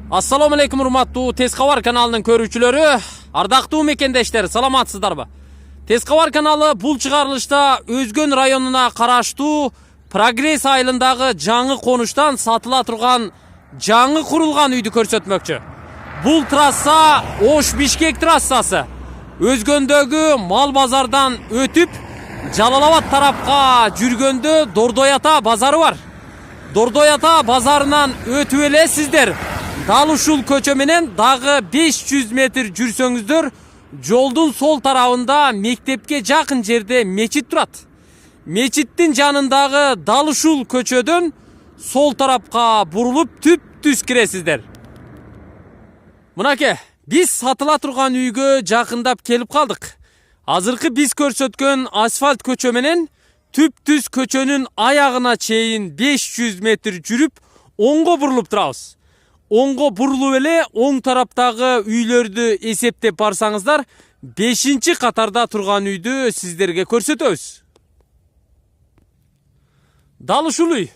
Assalamu alaikum урматтуу Tez Xabar kanalının көрүүчүлөрү, ардактуу мекендештер, саламатсыздарбы? Tez Xabar каналы бул чыгарылышта Өзгөн районуна караштуу Прогресс айылындагы жаңы конуштан сатыла турган жаңы курулган үйдү көрсөтмөкчү. Бул трасса Ош-Бишкек трассасы. Өзгөндөгү мал базардан өтүп, Жалал-Абад тарапка жүргөндө Дордой-Ата базары бар. Дордой-Ата базарынан өтүп эле сиздер дал ушул көчө менен дагы 500 метр жүрсөңүздөр, жолдун сол тарабында мектепке жакын жерде мечит турат. Мечиттин жанындагы дал ушул көчөдөн сол тарапка бурулуп түп-түз киресиздер. Мынакей, биз сатыла турган үйгө жакындап келип калдык. Азыркы биз көрсөткөн асфальт көчө менен түп-түз көчөнүн аягына чейин 500 метр жүрүп, оңго бурулуп турабыз. Оңго бурулуп эле оң тараптагы үйлөрдү эсептеп барсаңыздар, 5-чи катарда турган үйдү сиздерге көрсөтөбүз. Дал ушул үй.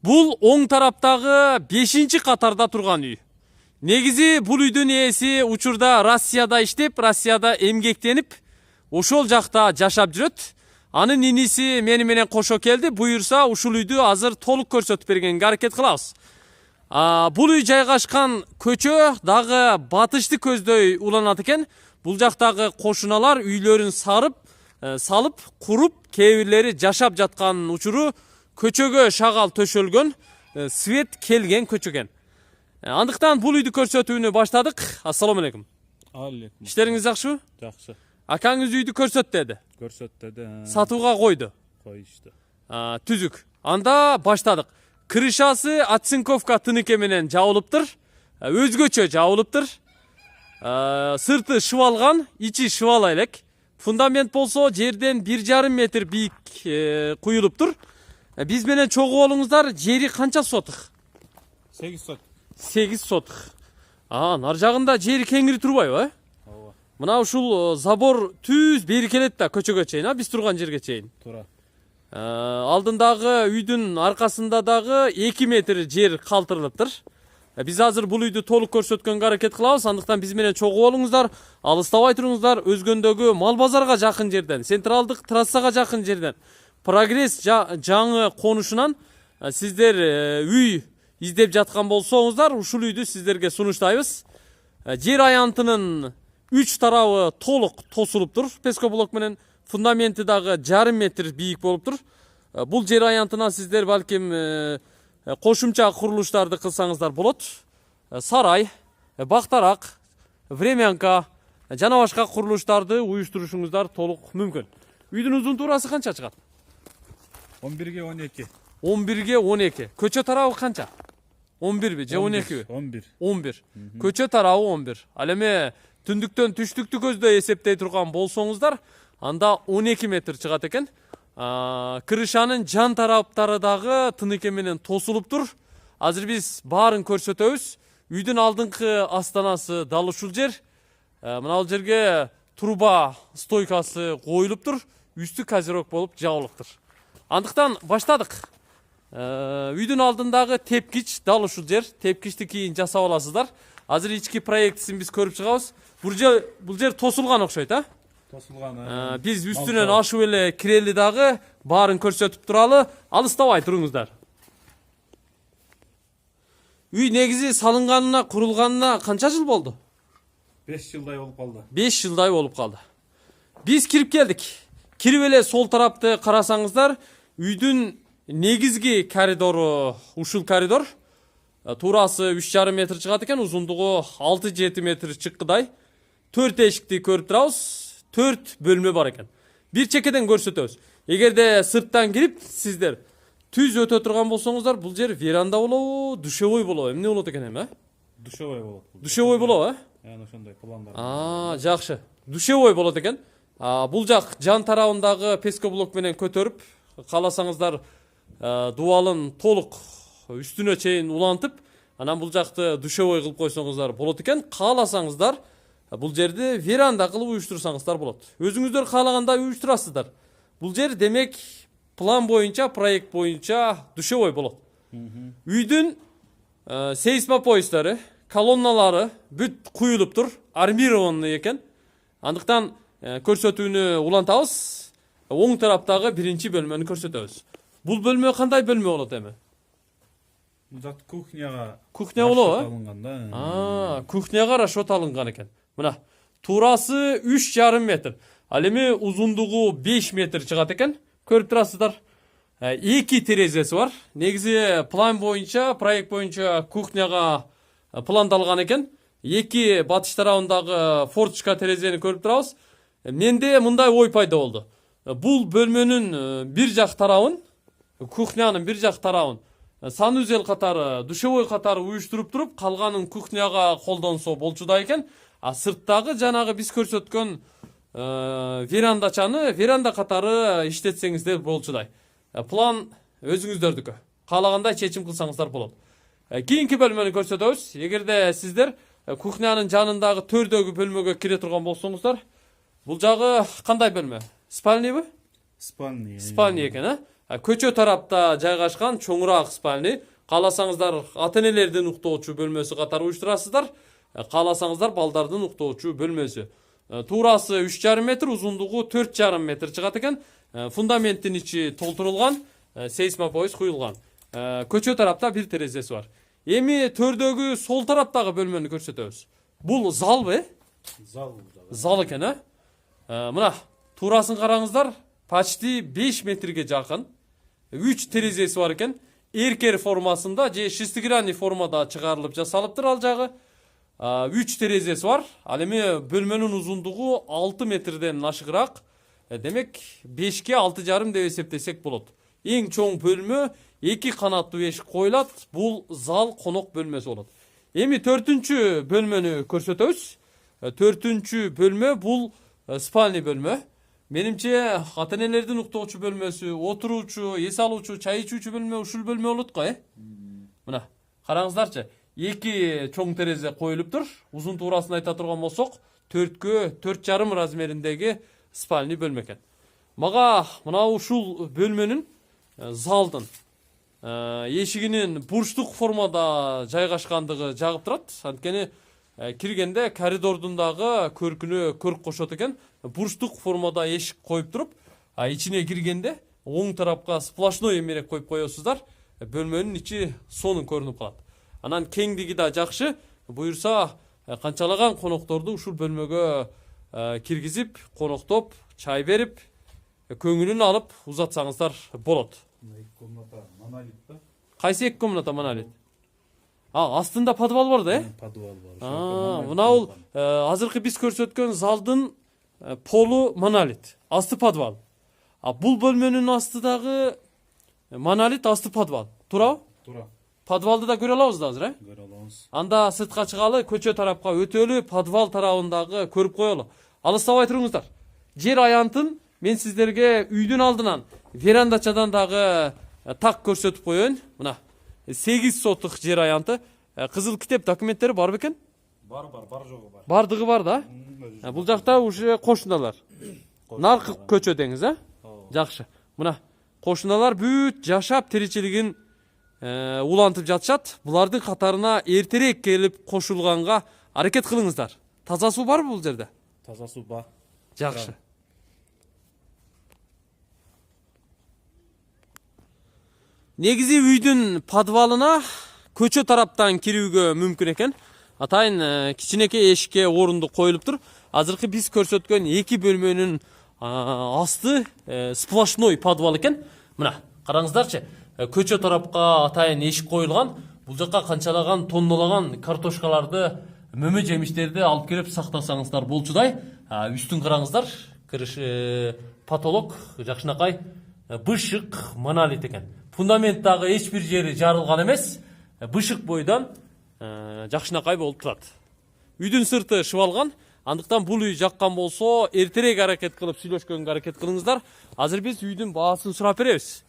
Бул оң тараптагы 5-чи катарда турган үй. Негизи бул үйдүн ээси учурда Россияда иштеп, Россияда эмгектенип, ошол жакта жашап жүрөт. Анын иниси мени менен кошо келди, буюрса ушул үйдү азыр толук көрсөтүп бергенге аракет кылабыз. Бул үй жайгашкан көчө дагы батышты көздөй уланат экен. Бул жактагы кошуналар үйлөрүн салып, куруп, кээ бирлери жашап жаткан учуру көчөгө шагал төшөлгөн, свет келген көчө экен. Андыктан бул үйдү көрсөтүүнү баштадык. Ассаламу алейкум. Алейкум. Иштериңиз жакшыбы? Жакшы. Акаңыз үйдү көрсөт деди. Көрсөт деди. Сатууга койду. Коюшту. Түзүк. Анда баштадык. Крышасы оцинковка тыныке менен жабылыптыр. Өзгөчө жабылыптыр. Сырты шыбалган, ичи шыбала элек. Фундамент болсо жерден 1,5 метр бийик куюлуптур. Биз менен чогуу болуңуздар. Жери канча сотык? 8 сотык. 8 сотык. Нар жагында жери кеңири турбайбы, Ооба. Мына ушул забор түз бери келет да көчөгө чейин, биз турган жерге чейин. Тура. Алдындагы үйдүн аркасында дагы 2 метр жер калтырылыптыр. Биз азыр бул үйдү толук көрсөткөнгө аракет кылабыз, андыктан биз менен чогуу болуңуздар, алыстабай туруңуздар. Өзгөндөгү мал базарга жакын жерден, централдык трассага жакын жерден, Прогресс жаңы конушунан сиздер үй издеп жаткан болсоңуздар, ушул үйдү сиздерге сунуштайбыз. Жер аянтынын 3 тарабы толук тосулуптур, пескоблок менен. Фундаменти дагы 1,5 метр бийик болуптур. Бул жер аянтына сиздер балким кошумча курулуштарды кылсаңыздар болот. Сарай, бактарак, времянка жана башка курулуштарды уюштурушуңуздар толук мүмкүн. Үйдүн узунтуурасы канча чыгат? 11ге 12. 11ге 12. Көчө тарабы канча? 11би же 12би? 11. 11. Көчө тарабы 11. Ал эми түндүктөн түштүктү көздөй эсептей турган болсоңуздар, анда 12 метр чыгат экен. Крышанын жан тараптары дагы тыныке менен тосулуптур. Азыр биз баарын көрсөтөбүз. Үйдүн алдыңкы астанасы дал ушул жер. Мына бул жерге труба стойкасы коюлуптур. Үстү козерок болуп жабылыптыр. Андыктан баштадык. Үйдүн алдындагы тепкич дал ушул жер. Тепкичти кийин жасап аласыздар. Азыр ички проектисин биз көрүп чыгабыз. Бул жер тосулган окшойт, Тосулган. Биз үстүнөн ашып эле кирели дагы баарын көрсөтүп туралы. Алыстабай туруңуздар. Үй негизи салынганына, курулганына канча жыл болду? 5 жылдай болуп калды. 5 жылдай болуп калды. Биз кирип келдик. Кирип эле сол тарапты карасаңыздар, үйдүн негизги коридору ушул коридор. Туурасы 3,5 метр чыгат экен, узундугу 6-7 метр чыккыдай. 4 эшикти көрүп турабыз. 4 бөлмө бар экен. Бир чекеден көрсөтөбүз. Эгерде сырттан кирип сиздер түз өтө турган болсоңуздар, бул жер веранда болобу, душевой болобу? Эмне болот экен эми? Душевой болот. Душевой болобу, ошондой пландар. Жакшы. Душевой болот экен. Бул жак жан тарабындагы пескоблок менен көтөрүп, кааласаңыздар дубалын толук үстүнө чейин улантып, анан бул жакты душевой кылып койсоңуздар болот экен. Кааласаңыздар бул жерди веранда кылып уюштурсаңыздар болот. Өзүңүздөр каалагандай уюштурасыздар. Бул жер демек план боюнча, проект боюнча душевой болот. Үйдүн сейсмопоястары, колонналары бүт куюлуптур, армированный экен. Андыктан көрсөтүүнү улантабыз. Оң тараптагы биринчи бөлмөнү көрсөтөбүз. Бул бөлмө кандай бөлмө болот эми? Зат кухняга. Кухня болобу? Алынган да. Кухняга расчет алынган экен. Мына туурасы 3,5 метр. Ал эми узундугу 5 метр чыгат экен. Көрүп турасыздар. 2 терезеси бар. Негизи план боюнча, проект боюнча кухняга пландалган экен. 2 батыш тарабындагы форточка терезени көрүп турабыз. Менде мындай ой пайда болду. Бул бөлмөнүн бир жак тарабын, кухнянын бир жак тарабын санузел катары, душевой катары уюштуруп туруп, калганын кухняга колдонсо болчу да экен. А сырттагы жанагы биз көрсөткөн верандачаны веранда катары иштетсеңиздер болчудай. План өзүңүздөрдүкү. Каалагандай чечим кылсаңыздар болот. Кийинки бөлмөнү көрсөтөбүз. Эгерде сиздер кухнянын жанындагы төрдөгү бөлмөгө кире турган болсоңуздар, бул жагы кандай бөлмө? Спальныйбы? Спальный экен, Көчө тарапта жайгашкан чоңураак спальный. Кааласаңыздар ата-энелердин уктоочу бөлмөсү катары уюштурасыздар. Кааласаңыздар балдардын уктоочу бөлмөсү. Туурасы 3,5 метр, узундугу 4,5 метр чыгат экен. Фундаменттин ичи толтурулган, сейсмопояс куюлган. Көчө тарапта бир терезеси бар. Эми төрдөгү сол тараптагы бөлмөнү көрсөтөбүз. Бул залбы? Зал экен, Мына туурасын караңыздар, почти 5 метрге жакын. 3 терезеси бар экен. Эркер формасында же шестигранный формада чыгарылып жасалыптыр ал жагы. 3 терезеси бар. Ал эми бөлмөнүн узундугу 6 метрден ашыгыраак. Демек 5ке 6,5 деп эсептесек болот. Эң чоң бөлмө 2 канаттуу эшик коюлат. Бул зал конок бөлмөсү болот. Эми 4-чү бөлмөнү көрсөтөбүз. 4-чү бөлмө бул спальный бөлмө. Менимче ата-энелердин уктоочу бөлмөсү, отуруучу, эс алуучу, чай ичүүчү бөлмө ушул бөлмө болот го, Мына караңыздарчы. 2 чоң терезе коюлуптур. Узун туурасын айта турган болсок, 4кө 4,5 размериндеги спальный бөлмө экен. Мага мына ушул бөлмөнүн залдын эшигинин бурчтук формада жайгашкандыгы жагып турат. Анткени киргенде коридордун дагы көркүнө көрк кошот экен. Бурчтук формада эшик коюп туруп, ичине киргенде оң тарапка сплошной эмерек коюп коесуздар. Бөлмөнүн ичи сонун көрүнүп калат. Анан кеңдиги да жакшы. Буюрса канчалаган конокторду ушул бөлмөгө киргизип, коноктоп, чай берип, көңүлүн алып узатсаңыздар болот. Кайсы 2 комната монолит? Астында подвал бар да, Подвал бар. Мына бул азыркы биз көрсөткөн залдын полу монолит, асты подвал. Бул бөлмөнүн астыдагы монолит, асты подвал. Туурабы? Туура. Подвалды да көрө алабыз да азыр, Көрө алабыз. Анда сыртка чыгалы, көчө тарапка өтөлү, подвал тарабындагы көрүп коелу. Алыстабай туруңуздар. Жер аянтын мен сиздерге үйдүн алдынан верандачадан дагы так көрсөтүп коеюн. Мына 8 сотук жер аянты. Кызыл китеп документтери бар бекен? Бар жогу бар. Бардыгы бар да. Бул жакта уже кошуналар. Наркы көчө деңиз, Жакшы. Мына кошуналар бүт жашап тиричилигин улантып жатышат. Булардын катарына эртерээк келип кошулганга аракет кылыңыздар. Таза суу барбы бул жерде? Таза суу бар. Жакшы. Негизи үйдүн подвалына көчө тараптан кирүүгө мүмкүн экен. Атайын кичинекей эшикке орунду коюлуптур. Азыркы биз көрсөткөн 2 бөлмөнүн асты сплошной подвал экен. Мына караңыздарчы. Көчө тарапка атайын эшик коюлган. Бул жакка канчалаган тоннолаган картошкаларды, мөмө жемиштерди алып келип сактасаңыздар болчудай. Үстүн караңыздар. Кырыш потолок жакшынакай бышык монолит экен. Фундаменттагы эч бир жери жарылган эмес. Бышык бойдан жакшынакай болуп турат. Үйдүн сырты шыбалган. Андыктан бул үй жаккан болсо, эртерээк аракет кылып сүйлөшкөнгө аракет кылыңыздар. Азыр биз үйдүн баасын сурап беребиз.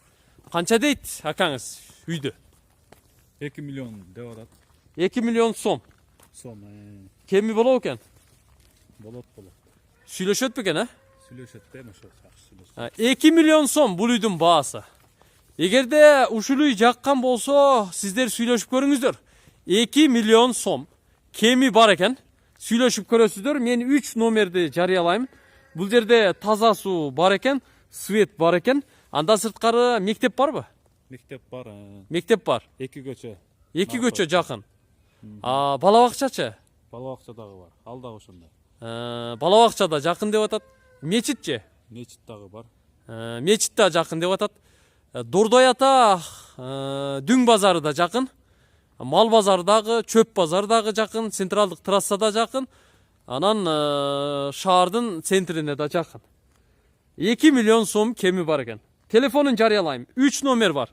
Канча дейт акаңыз үйдү? 2 миллион деп атат. 2 миллион сом. Кеми болобу экен? Болот. Сүйлөшөт бекен, Сүйлөшөт да, ошо. 2 миллион сом бул үйдүн баасы. Эгерде ушул үй жаккан болсо, сиздер сүйлөшүп көрүңүздөр. 2 миллион сом. кеми бар экен. Сүйлөшүп көрөсүздөр. Мен 3 номерди жарыялайм. Бул жерде таза суу бар экен, свет бар экен. Анда сырткары мектеп барбы? Мектеп бар. Мектеп бар. 2 көчө. 2 көчө жакын. Бала бакчачы? Бала бакча дагы бар. Ал дагы ошондо. Бала бакчада жакын деп атат. Мечитчи? Мечит дагы бар. Мечит да жакын деп атат. Дордой ата Дүң базары да жакын. Мал базары дагы, чөп базары дагы жакын, централдык трасса да жакын. Анан шаардын центрине да жакын. 2 миллион сом кеми бар экен. Телефонун жарыялайм. 3 номер бар.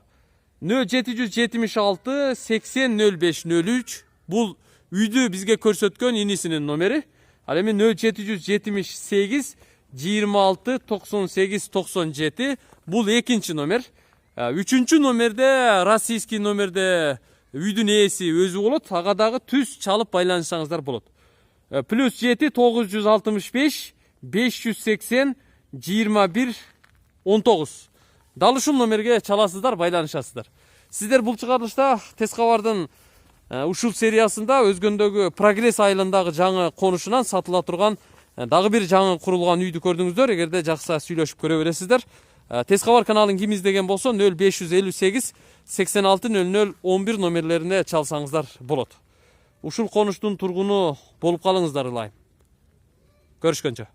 0776 80 05 03. Бул үйдү бизге көрсөткөн инисинин номери. Ал эми 0778 26 98 97. Бул экинчи номер. Үчүнчү номерде, российский номерде үйдүн ээси өзү болот. Ага дагы түз чалып байланышсаңыздар болот. Плюс 7 965 580 21 19. Дал ушул номерге чаласыздар, байланышасыздар. Сиздер бул чыгарылышта Тез кабардын ушул сериясында өзгөндөгү Прогресс айылындагы жаңы конушунан сатыла турган дагы бир жаңы курулган үйдү көрдүңүздөр. Эгерде жакса сүйлөшүп көрө бересиздер. Тез кабар каналын ким издеген болсо 0558 86 00 11 номерлерине чалсаңыздар болот. Ушул конуштун тургуну болуп калыңыздар ылайым. Көрүшкөнчө.